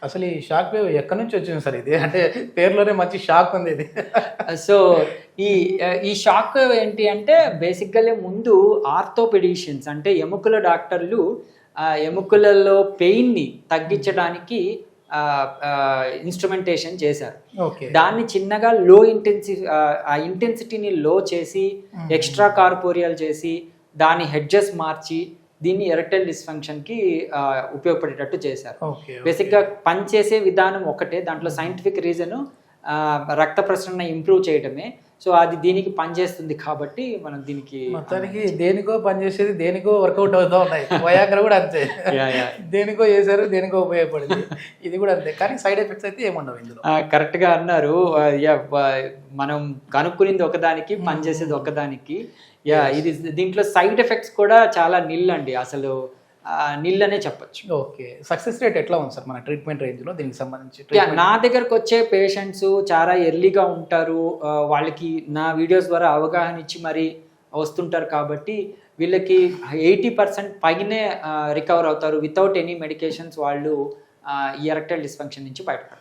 అసలు ఈ shock wave ఎక్కడి నుంచి వచ్చింది సార్ ఇది? అంటే పేరులోనే మంచి షాక్ ఉంది ఇది. సో ఈ ఈ షాక్ వేవ్ ఏంటి అంటే బేసికల్లీ ముందు ఆర్థోపెడిషియన్స్ అంటే ఎముకల డాక్టర్లు ఎముకలలో పెయిన్ని తగ్గించడానికి ఇన్స్ట్రుమెంటేషన్ చేశారు. ఓకే. దాన్ని చిన్నగా లో ఆ ఇంటెన్సిటీని లో చేసి ఎక్స్ట్రా కార్పోరియల్ చేసి దాని హెడ్జెస్ మార్చి దీన్ని ఎరెక్టైల్ డిస్ఫంక్షన్కి ఉపయోగపడేటట్టు చేశారు. బేసిక్గా పనిచేసే విధానం ఒకటే, దాంట్లో సైంటిఫిక్ రీజను రక్త ప్రసరణ ఇంప్రూవ్ చేయడమే. సో అది దీనికి పనిచేస్తుంది కాబట్టి మనం దీనికి మొత్తానికి దేనికో పనిచేసేది దేనికో వర్కౌట్ అవుతూ ఉన్నాయి. వయాగ్ర కూడా అంతే, దేనికో చేశారు దేనికో ఉపయోగపడింది. ఇది కూడా అంతే, కానీ సైడ్ ఎఫెక్ట్స్ అయితే ఏముండవు ఇందులో. కరెక్ట్గా అన్నారు. మనం కనుక్కునింది ఒకదానికి పనిచేసేది ఒకదానికి. ఇది దీంట్లో సైడ్ ఎఫెక్ట్స్ కూడా చాలా నిల్ అండి, అసలు నిల్ అనే చెప్పచ్చు. ఓకే. సక్సెస్ రేట్ ఎట్లా ఉంది సార్ మన ట్రీట్మెంట్ రేంజ్లో దీనికి సంబంధించి? నా దగ్గరకు వచ్చే పేషెంట్స్ చాలా ఎర్లీగా ఉంటారు, వాళ్ళకి నా వీడియోస్ ద్వారా అవగాహన ఇచ్చి మరి వస్తుంటారు కాబట్టి వీళ్ళకి 80% పైనే రికవర్ అవుతారు వితౌట్ ఎనీ మెడికేషన్స్. వాళ్ళు ఈ ఎరెక్టైల్ డిస్ఫంక్షన్ నుంచి బయటపడతారు.